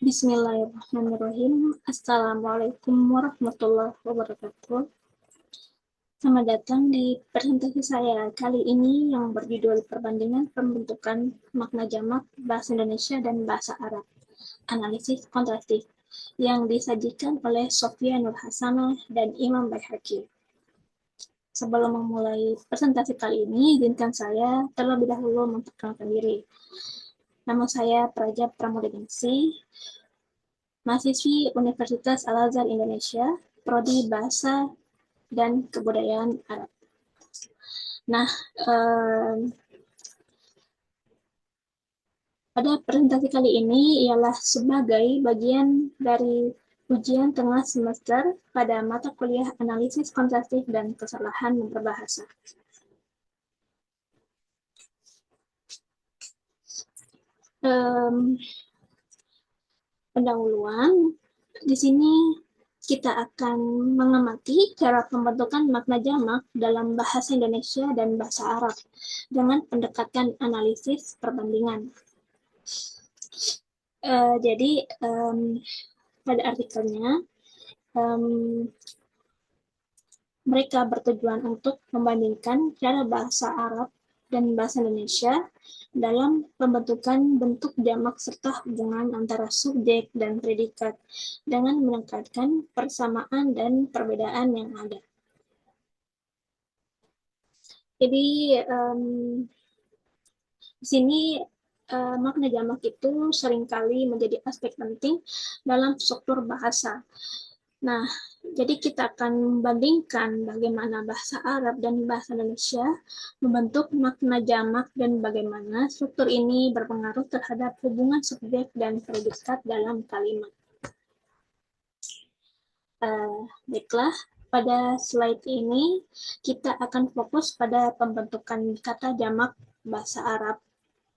Bismillahirrahmanirrahim. Assalamualaikum warahmatullahi wabarakatuh. Selamat datang di presentasi saya kali ini yang berjudul Perbandingan Pembentukan Makna Jamak Bahasa Indonesia dan Bahasa Arab, Analisis Kontrastif, yang disajikan oleh Sofia Nur Hasanah dan Imam Baihaqi. Sebelum memulai presentasi kali ini, izinkan saya terlebih dahulu memperkenalkan diri. Nama saya Praja Pramudiningsih, mahasiswi Universitas Al-Azhar Indonesia, Prodi Bahasa dan Kebudayaan Arab. Nah, pada presentasi kali ini ialah sebagai bagian dari ujian tengah semester pada mata kuliah Analisis Kontrastif dan Kesalahan Berbahasa. Pendahuluan, di sini kita akan mengamati cara pembentukan makna jamak dalam bahasa Indonesia dan bahasa Arab dengan pendekatan analisis perbandingan. Jadi pada artikelnya mereka bertujuan untuk membandingkan cara bahasa Arab dan bahasa Indonesia dalam pembentukan bentuk jamak serta hubungan antara subjek dan predikat dengan menekankan persamaan dan perbedaan yang ada. Jadi di sini makna jamak itu seringkali menjadi aspek penting dalam struktur bahasa. Nah, jadi kita akan membandingkan bagaimana bahasa Arab dan bahasa Indonesia membentuk makna jamak dan bagaimana struktur ini berpengaruh terhadap hubungan subjek dan predikat dalam kalimat. Baiklah, pada slide ini kita akan fokus pada pembentukan kata jamak bahasa Arab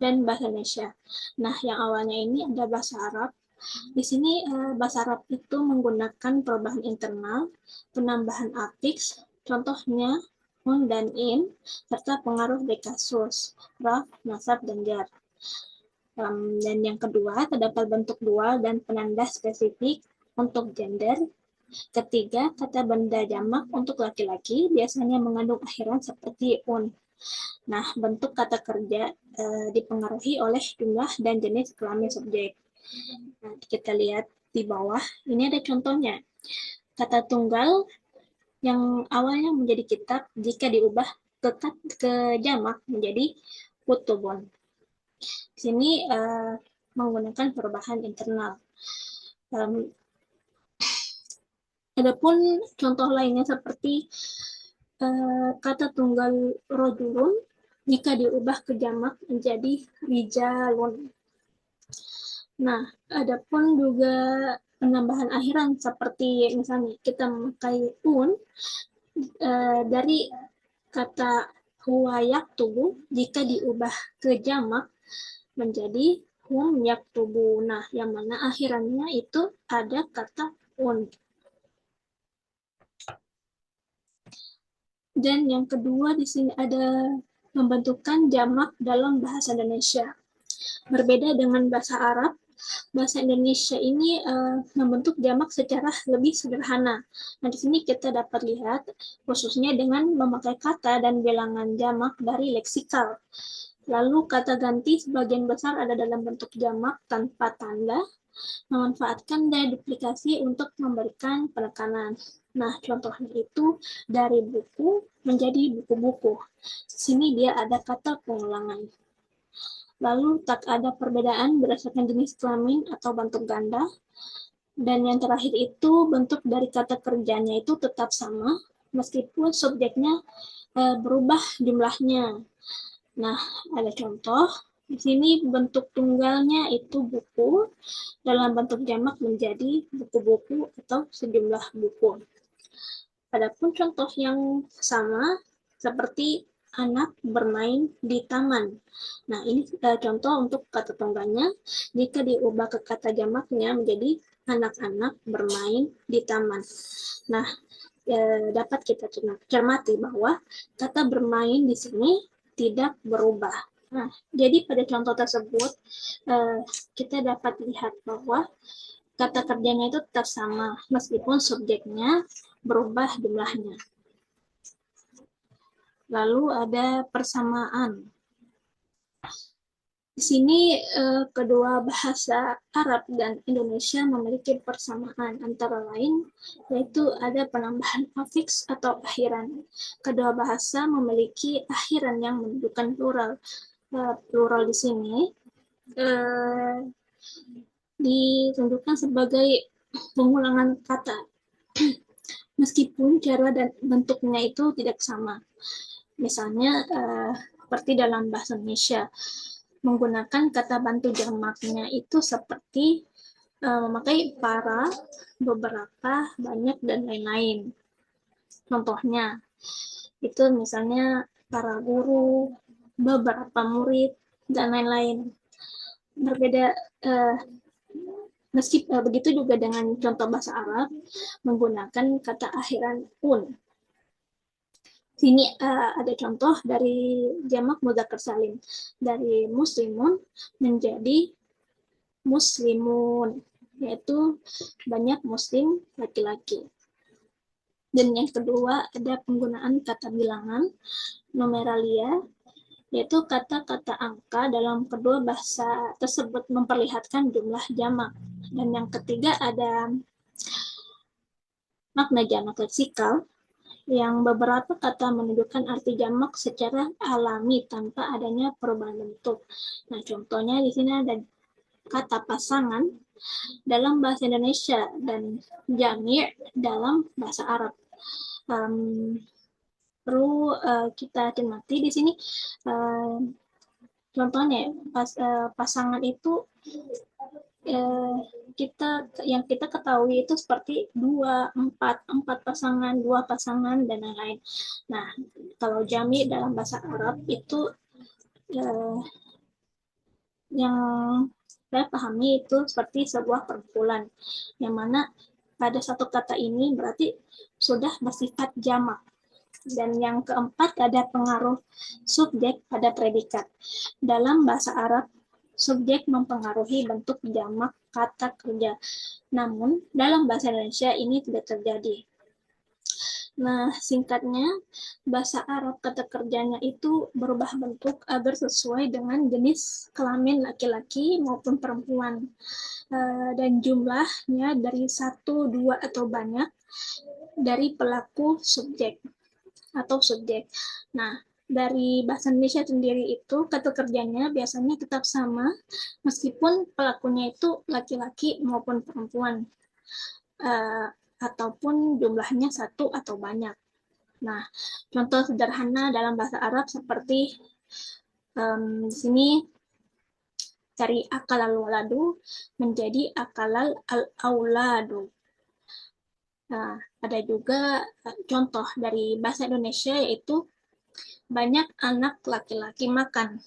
dan bahasa Indonesia. Nah, yang awalnya ini ada bahasa Arab. Di sini bahasa Arab itu menggunakan perubahan internal, penambahan afiks, contohnya un dan in, serta pengaruh dari kasus, raf, nasab, dan jar. Dan yang kedua, terdapat bentuk dual dan penanda spesifik untuk gender. Ketiga, kata benda jamak untuk laki-laki biasanya mengandung akhiran seperti un. Nah, bentuk kata kerja dipengaruhi oleh jumlah dan jenis kelamin subjek. Nah, kita lihat di bawah, ini ada contohnya. Kata tunggal yang awalnya menjadi kitab jika diubah ke jamak menjadi kutubun. Di sini menggunakan perubahan internal. Adapun contoh lainnya seperti kata tunggal rojulun jika diubah ke jamak menjadi rijalun. Nah, adapun juga penambahan akhiran seperti misalnya kita memakai un dari kata huwa yaktubu jika diubah ke jamak menjadi hum yaktubu. Nah, yang mana akhirannya itu ada kata un. Dan yang kedua di sini ada pembentukan jamak dalam bahasa Indonesia. Berbeda dengan bahasa Arab, bahasa Indonesia ini membentuk jamak secara lebih sederhana. Nah, di sini kita dapat lihat khususnya dengan memakai kata dan bilangan jamak dari leksikal. Lalu kata ganti sebagian besar ada dalam bentuk jamak tanpa tanda, memanfaatkan daya duplikasi untuk memberikan penekanan. Nah, contohnya itu dari buku menjadi buku-buku. Di sini dia ada kata pengulangan. Lalu tak ada perbedaan berdasarkan jenis kelamin atau bentuk ganda. Dan yang terakhir itu bentuk dari kata kerjanya itu tetap sama, meskipun subjeknya berubah jumlahnya. Nah, ada contoh. Di sini bentuk tunggalnya itu buku, dalam bentuk jamak menjadi buku-buku atau sejumlah buku. Adapun contoh yang sama seperti anak bermain di taman. Nah, ini contoh untuk kata tunggalnya. Jika diubah ke kata jamaknya menjadi anak-anak bermain di taman. Nah, dapat kita cermati bahwa kata bermain di sini tidak berubah. Nah, jadi pada contoh tersebut, kita dapat lihat bahwa kata kerjanya itu tetap sama, meskipun subjeknya berubah jumlahnya. Lalu ada persamaan. Di sini kedua bahasa Arab dan Indonesia memiliki persamaan, antara lain yaitu ada penambahan afiks atau akhiran. Kedua bahasa memiliki akhiran yang menunjukkan plural. Plural di sini ditunjukkan sebagai pengulangan kata, meskipun cara dan bentuknya itu tidak sama. Misalnya seperti dalam bahasa Indonesia, menggunakan kata bantu jamaknya itu seperti memakai para, beberapa, banyak, dan lain-lain. Contohnya, itu misalnya para guru, beberapa murid, dan lain-lain. Berbeda, meski begitu juga dengan contoh bahasa Arab, menggunakan kata akhiran un. Sini ada contoh dari jamak mudzakkar salim, dari muslimun menjadi muslimun, yaitu banyak muslim laki-laki. Dan yang kedua ada penggunaan kata bilangan, numeralia, yaitu kata-kata angka dalam kedua bahasa tersebut memperlihatkan jumlah jamak. Dan yang ketiga ada makna jamak leksikal, yang beberapa kata menunjukkan arti jamak secara alami tanpa adanya perubahan bentuk. Nah, contohnya di sini ada kata pasangan dalam bahasa Indonesia dan jami' dalam bahasa Arab. Perlu kita cermati di sini. Contohnya pasangan itu kita ketahui itu seperti 2, 4 pasangan, 2 pasangan, dan lain-lain. Nah, kalau jami dalam bahasa Arab itu yang saya pahami itu seperti sebuah perkumpulan, yang mana pada satu kata ini berarti sudah bersifat jamak. Dan yang keempat ada pengaruh subjek pada predikat. Dalam bahasa Arab, subjek mempengaruhi bentuk jamak kata kerja. Namun, dalam bahasa Indonesia ini tidak terjadi. Nah, singkatnya, bahasa Arab kata kerjanya itu berubah bentuk agar sesuai dengan jenis kelamin laki-laki maupun perempuan. Dan jumlahnya dari 1, 2, atau banyak dari pelaku subjek atau subjek. Nah, dari bahasa Indonesia sendiri itu kata kerjanya biasanya tetap sama meskipun pelakunya itu laki-laki maupun perempuan, ataupun jumlahnya 1 atau banyak. Nah, contoh sederhana dalam bahasa Arab seperti di sini dari akalal waladu menjadi akalal al-auladu. Nah, ada juga contoh dari bahasa Indonesia yaitu banyak anak laki-laki makan.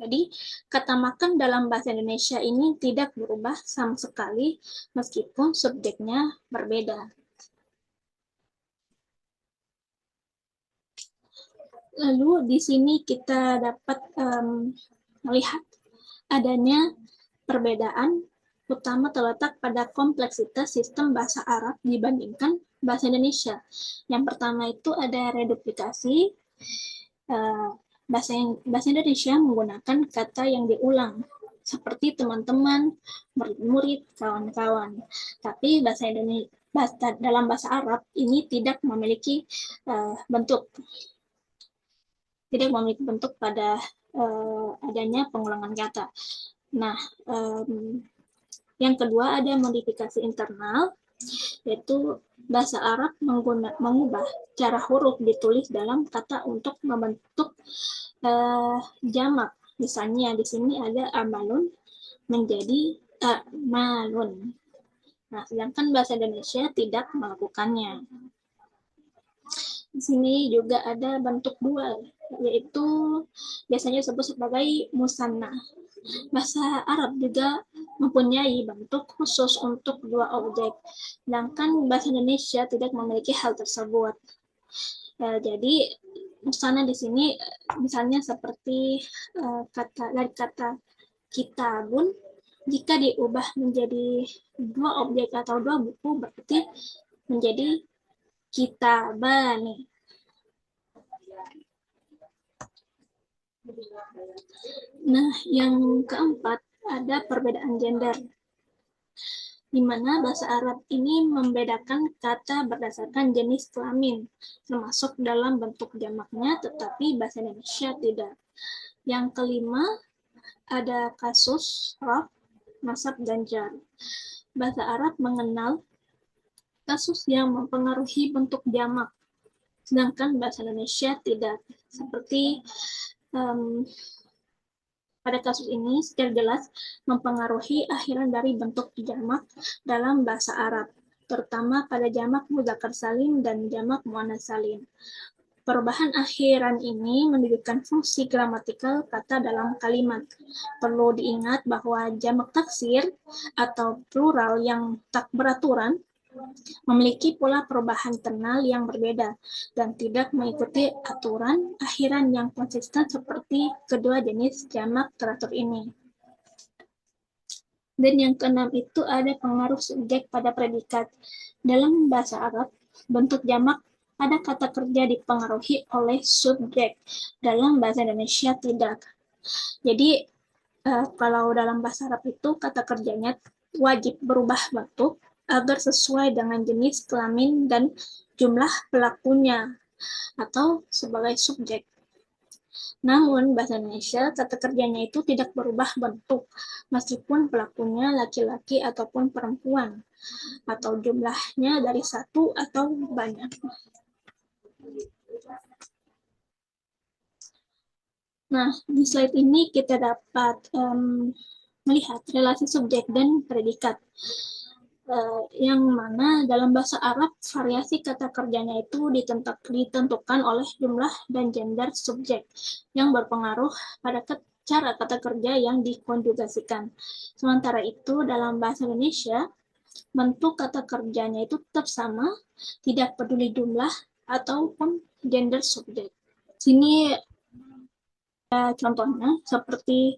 Jadi, kata makan dalam bahasa Indonesia ini tidak berubah sama sekali meskipun subjeknya berbeda. Lalu di sini kita dapat melihat adanya perbedaan utama terletak pada kompleksitas sistem bahasa Arab dibandingkan bahasa Indonesia. Yang pertama itu ada reduplikasi. Bahasa Indonesia menggunakan kata yang diulang, seperti teman-teman, murid-murid, kawan-kawan. Tapi dalam bahasa Arab ini tidak memiliki bentuk. Tidak memiliki bentuk pada adanya pengulangan kata. Nah, yang kedua ada modifikasi internal, yaitu bahasa Arab mengubah cara huruf ditulis dalam kata untuk membentuk jamak. Misalnya di sini ada amalun menjadi amalun. Nah, sedangkan bahasa Indonesia tidak melakukannya. Di sini juga ada bentuk dual, yaitu biasanya disebut sebagai musanna. Bahasa Arab juga mempunyai bentuk khusus untuk dua objek, sedangkan bahasa Indonesia tidak memiliki hal tersebut. Jadi Misalnya di sini, misalnya seperti dari kata kitabun, jika diubah menjadi dua objek atau dua buku, berarti menjadi kitabani. Nah, yang keempat, ada perbedaan gender, di mana bahasa Arab ini membedakan kata berdasarkan jenis kelamin, termasuk dalam bentuk jamaknya, tetapi bahasa Indonesia tidak. Yang kelima, ada kasus, raf, nasab, dan jar. Bahasa Arab mengenal kasus yang mempengaruhi bentuk jamak, sedangkan bahasa Indonesia tidak. Seperti pada kasus ini secara jelas mempengaruhi akhiran dari bentuk jamak dalam bahasa Arab, terutama pada jamak mudzakkar salim dan jamak muannats salim. Perubahan akhiran ini menunjukkan fungsi gramatikal kata dalam kalimat. Perlu diingat bahwa jamak taksir atau plural yang tak beraturan memiliki pola perubahan tonal yang berbeda dan tidak mengikuti aturan akhiran yang konsisten seperti kedua jenis jamak teratur ini. Dan yang keenam itu ada pengaruh subjek pada predikat. Dalam bahasa Arab, bentuk jamak pada kata kerja dipengaruhi oleh subjek. Dalam bahasa Indonesia tidak. Jadi kalau dalam bahasa Arab itu kata kerjanya wajib berubah bentuk agar sesuai dengan jenis kelamin dan jumlah pelakunya atau sebagai subjek. Namun bahasa Indonesia kata kerjanya itu tidak berubah bentuk meskipun pelakunya laki-laki ataupun perempuan atau jumlahnya dari satu atau banyak. Nah, di slide ini kita dapat melihat relasi subjek dan predikat. Yang mana dalam bahasa Arab variasi kata kerjanya itu ditentukan oleh jumlah dan gender subjek yang berpengaruh pada cara kata kerja yang dikonjugasikan. Sementara itu dalam bahasa Indonesia bentuk kata kerjanya itu tetap sama, tidak peduli jumlah ataupun gender subjek. Sini contohnya seperti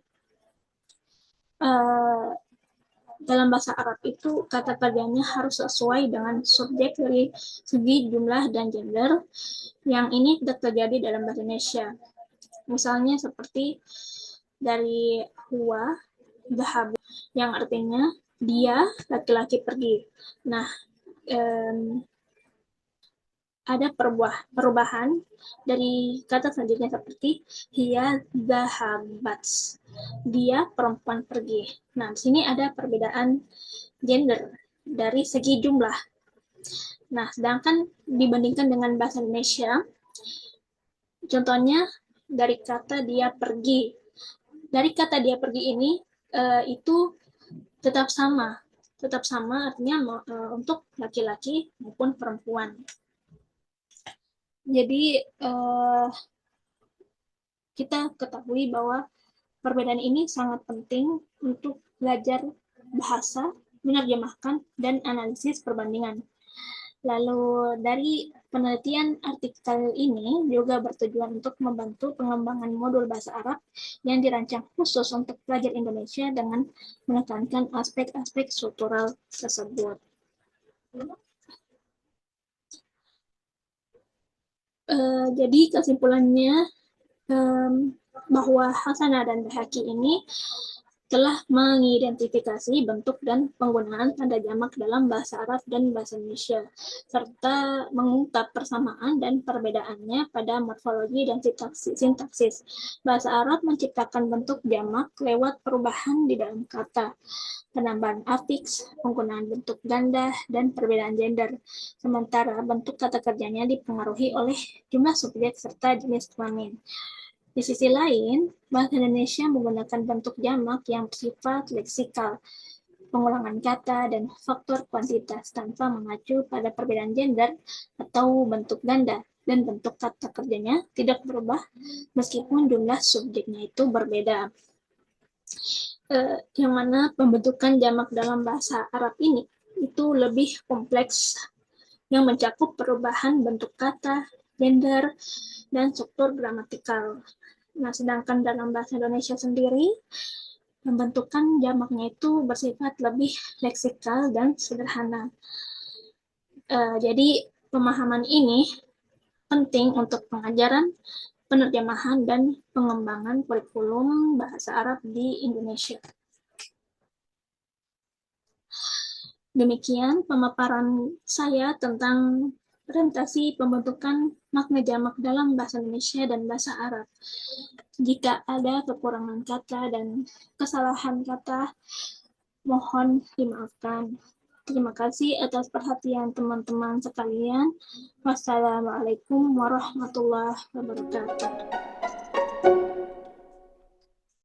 dalam bahasa Arab itu kata kerjanya harus sesuai dengan subjek dari segi jumlah dan gender. Yang ini tidak terjadi dalam bahasa Indonesia. Misalnya seperti dari huwa, dhahab, yang artinya dia laki-laki pergi. Nah, ada perubahan dari kata selanjutnya seperti hiya dhahabat, dia perempuan pergi. Nah, di sini ada perbedaan gender dari segi jumlah. Nah, sedangkan dibandingkan dengan bahasa Indonesia, contohnya dari kata dia pergi. Dari kata dia pergi ini itu tetap sama artinya untuk laki-laki maupun perempuan. Jadi kita ketahui bahwa perbedaan ini sangat penting untuk belajar bahasa, menerjemahkan, dan analisis perbandingan. Lalu dari penelitian artikel ini juga bertujuan untuk membantu pengembangan modul bahasa Arab yang dirancang khusus untuk pelajar Indonesia dengan menekankan aspek-aspek struktural tersebut. Jadi kesimpulannya bahwa Hasanah dan Baihaqi ini telah mengidentifikasi bentuk dan penggunaan tanda jamak dalam bahasa Arab dan bahasa Indonesia, serta mengungkap persamaan dan perbedaannya pada morfologi dan sintaksis. Bahasa Arab menciptakan bentuk jamak lewat perubahan di dalam kata, penambahan afiks, penggunaan bentuk ganda, dan perbedaan gender. Sementara bentuk kata kerjanya dipengaruhi oleh jumlah subjek serta jenis kelamin. Di sisi lain, bahasa Indonesia menggunakan bentuk jamak yang bersifat leksikal, pengulangan kata, dan faktor kuantitas tanpa mengacu pada perbedaan gender atau bentuk ganda, dan bentuk kata kerjanya tidak berubah meskipun jumlah subjeknya itu berbeda. Yang mana pembentukan jamak dalam bahasa Arab ini itu lebih kompleks yang mencakup perubahan bentuk kata, gender, dan struktur gramatikal. Nah, sedangkan dalam bahasa Indonesia sendiri, pembentukan jamaknya itu bersifat lebih leksikal dan sederhana. Jadi, pemahaman ini penting untuk pengajaran, penerjemahan, dan pengembangan kurikulum bahasa Arab di Indonesia. Demikian pemaparan saya tentang presentasi pembentukan makna jamak dalam bahasa Indonesia dan bahasa Arab. Jika ada kekurangan kata dan kesalahan kata, mohon dimaafkan. Terima kasih atas perhatian teman-teman sekalian. Wassalamualaikum warahmatullahi wabarakatuh.